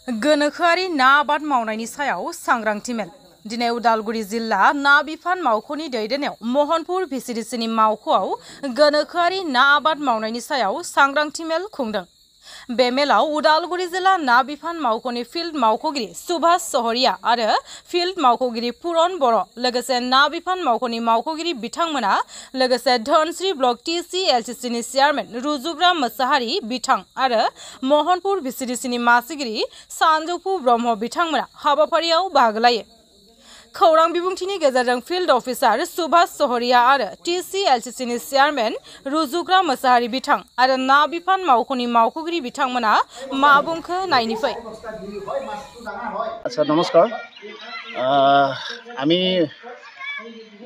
गोनोखोआरि ना आबाद मावनायनि सायाव सांग्रांथि मेल दिनै उदालगुरि जिल्ला ना बिफान मावख'नि दैदेननायाव महनपुर भिसिडिसिनि मावख'आव गोनोखोआरि ना आबाद मावनायनि सायाव सांग्रांथि मेल खुंदों। बे मेलाव उदालगुरि जिल्ला ना बिफान मावख'नि फिल्ड मावख'गिरि सुभाष सहरिया आरो फिल्ड मावख'गिरि पुरन बर' लोगोसे ना बिफान मावख'नि मावख'गिरि बिथांमोना लोगोसे धनश्री ब्लक TCLCCनि चेयारमेन रुजुब्रा मोसाहारि बिथां आरो महनपुर भिसिडिसिनि मासिगिरि सानजौफु ब्रह्म बिथांमोना हाबाफारियाव बाहागो लायो। खौरां बिबुंथिनि गेजेरजों फिल्ड अफिसार सुभाष सहरिया आरो TCLCCनि चेयारमेन रुजुग्रा मोसाहारि बिथां आरो ना बिफान मावख'नि मावख'गिरि बिथांमोना मा बुंखो नायनिफै। আচ্ছা নমস্কাৰ আমি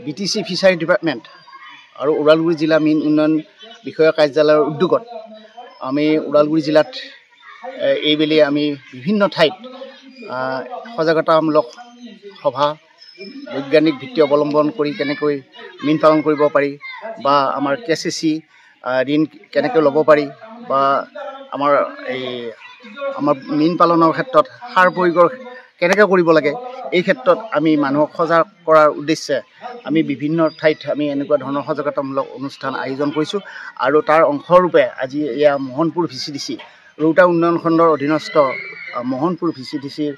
BTC ফিচাৰী ডিপাৰ্টমেণ্ট আৰু ওদালগুৰি জিলা মীন উন্নয়ন বিষয়া কাৰ্যালয়ৰ উদ্যোগত আমি ওদালগুৰি জিলাত এইবেলি আমি বিভিন্ন ঠাইত সজাগতামূলক সভা বৈজ্ঞানিক ভিত্তি অৱলম্বন কৰি কেনেকৈ মীন পালন কৰিব পাৰি বা আমাৰ KCC ঋণ কেনেকৈ ল'ব পাৰি বা আমাৰ মীন পালনৰ ক্ষেত্ৰত সাৰ প্ৰয়োগ কেনেকৈ কৰিব লাগে এই ক্ষেত্ৰত আমি মানুহক সজাগ কৰাৰ উদ্দেশ্যে আমি বিভিন্ন ঠাইত আমি এনেকুৱা ধৰণৰ সজাগতামূলক অনুষ্ঠান আয়োজন কৰিছোঁ আৰু তাৰ অংশৰূপে আজি এয়া মোহনপুৰ VCDC ৰৌতা উন্নয়ন খণ্ডৰ অধীনস্থ মোহনপুৰ VCDCৰ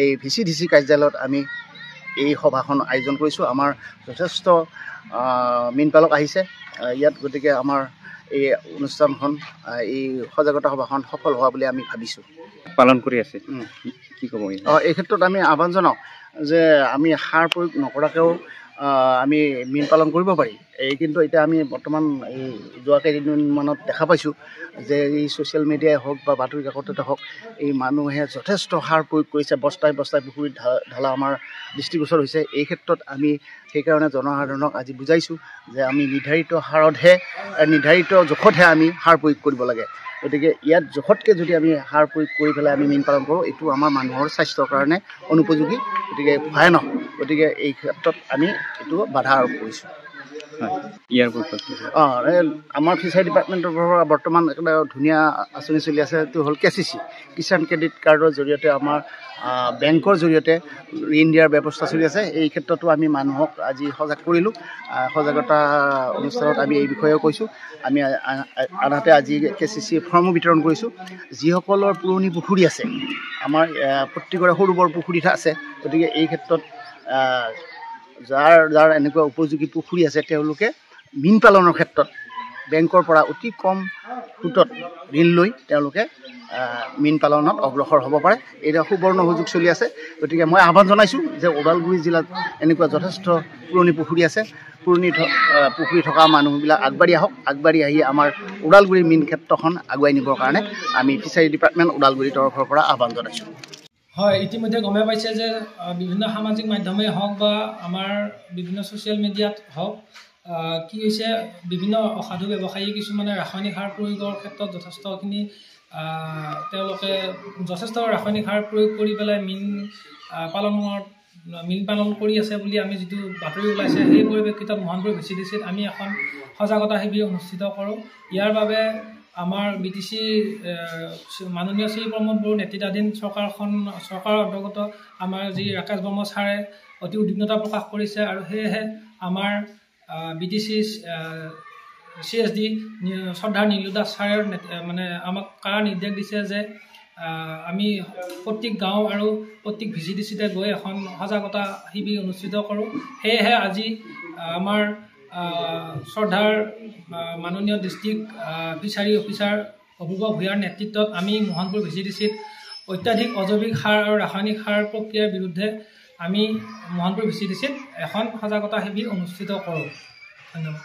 এই VCDC কাৰ্যালয়ত আমি এই সভাখন আয়োজন কৰিছোঁ। আমাৰ যথেষ্ট মীন পালক আহিছে ইয়াত, গতিকে আমাৰ এই অনুষ্ঠানখন এই সজাগতা সভাখন সফল হোৱা বুলি আমি ভাবিছোঁ। পালন কৰি আছে কি ক'ব? এই ক্ষেত্ৰত আমি আহ্বান জনাওঁ যে আমি সাৰ প্ৰয়োগ নকৰাকৈও আমি মীন পালন কৰিব পাৰি। কিন্তু এতিয়া আমি বৰ্তমান এই যোৱা কেইদিনমানত দেখা পাইছোঁ যে এই ছ'চিয়েল মিডিয়াই হওক বা বাতৰি কাকততে হওক এই মানুহে যথেষ্ট সাৰ প্ৰয়োগ কৰিছে, বস্তাই বস্তাই পুখুৰীত ঢালা আমাৰ দৃষ্টিগোচৰ হৈছে। এই ক্ষেত্ৰত আমি সেইকাৰণে জনসাধাৰণক আজি বুজাইছোঁ যে আমি নিৰ্ধাৰিত হাৰতহে নিৰ্ধাৰিত জোখতহে আমি সাৰ প্ৰয়োগ কৰিব লাগে। গতিকে ইয়াত জোখতকৈ যদি আমি সাৰ প্ৰয়োগ কৰি পেলাই আমি মীন পালন কৰোঁ এইটো আমাৰ মানুহৰ স্বাস্থ্যৰ কাৰণে অনুপযোগী, গতিকে ভয়ানক। গতিকে এই ক্ষেত্ৰত আমি এইটো বাধা আৰোপ কৰিছোঁ। আমাৰ ফিচাৰী ডিপাৰ্টমেণ্টৰ পৰা বৰ্তমান এটা ধুনীয়া আঁচনি চলি আছে, এইটো হ'ল KCC কিষাণ ক্ৰেডিট কাৰ্ডৰ জৰিয়তে আমাৰ বেংকৰ জৰিয়তে ঋণ দিয়াৰ ব্যৱস্থা চলি আছে। এই ক্ষেত্ৰতো আমি মানুহক আজি সজাগ কৰিলোঁ। সজাগতা অনুষ্ঠানত আমি এই বিষয়েও কৈছোঁ। আমি আনহাতে আজি KCC ফৰ্মো বিতৰণ কৰিছোঁ। যিসকলৰ পুৰণি পুখুৰী আছে, আমাৰ প্ৰত্যেকৰে সৰু বৰ পুখুৰী আছে, গতিকে এই ক্ষেত্ৰত যাৰ এনেকুৱা উপযোগী পুখুৰী আছে তেওঁলোকে মীন পালনৰ ক্ষেত্ৰত বেংকৰ পৰা অতি কম সুতত ঋণ লৈ তেওঁলোকে মীন পালনত অগ্ৰসৰ হ'ব পাৰে। এইটো সুবৰ্ণ সুযোগ চলি আছে। গতিকে মই আহ্বান জনাইছোঁ যে ওদালগুৰি জিলাত এনেকুৱা যথেষ্ট পুৰণি পুখুৰী আছে, পুখুৰী থকা মানুহবিলাক আগবাঢ়ি আহক। আগবাঢ়ি আহি আমাৰ ওদালগুৰি মীন ক্ষেত্ৰখন আগুৱাই নিবৰ কাৰণে আমি ফিচাৰী ডিপাৰ্টমেণ্ট ওদালগুৰিৰ তৰফৰ পৰা আহ্বান জনাইছোঁ। হয়, ইতিমধ্যে গমে পাইছে যে বিভিন্ন সামাজিক মাধ্যমেই হওক বা আমাৰ বিভিন্ন ছ'চিয়েল মিডিয়াত হওক কি হৈছে, বিভিন্ন অসাধু ব্যৱসায়ী কিছুমানে ৰাসায়নিক সাৰ প্ৰয়োগৰ ক্ষেত্ৰত যথেষ্টখিনি তেওঁলোকে যথেষ্ট ৰাসায়নিক সাৰ প্ৰয়োগ কৰি পেলাই মীন পালন কৰি আছে বুলি আমি যিটো বাতৰি ওলাইছে, সেই পৰিপ্ৰেক্ষিতত মোহনপুৰ VCDCত আমি এখন সজাগতা শিবিৰ অনুষ্ঠিত কৰোঁ। ইয়াৰ বাবে আমাৰ BTC মাননীয় শ্ৰী প্ৰমোদ বড়ো নেতৃত্বাধীন চৰকাৰৰ অন্তৰ্গত আমাৰ যি ৰাকেশ বৰ্মা ছাৰে অতি উদ্বিগ্নতা প্ৰকাশ কৰিছে আৰু সেয়েহে আমাৰ BTC CSD শ্ৰদ্ধাৰ নীলু দাস ছাৰে মানে আমাক কাৰা নিৰ্দেশ দিছে যে আমি প্ৰত্যেক গাঁও আৰু প্ৰত্যেক VCDCতে গৈ এখন সজাগতা শিবিৰ অনুষ্ঠিত কৰোঁ। সেয়েহে আজি আমাৰ শ্ৰদ্ধাৰ মাননীয় ডিষ্ট্ৰিক্ট ফিচাৰী অফিচাৰ অপূৰ্ব ভূঞাৰ নেতৃত্বত আমি মোহনপুৰ VCDCত অত্যাধিক অজৈৱিক সাৰ আৰু ৰাসায়নিক সাৰ প্ৰক্ৰিয়াৰ বিৰুদ্ধে আমি মোহনপুৰ VCDCত এখন সজাগতা শিবিৰ অনুষ্ঠিত কৰোঁ। ধন্যবাদ।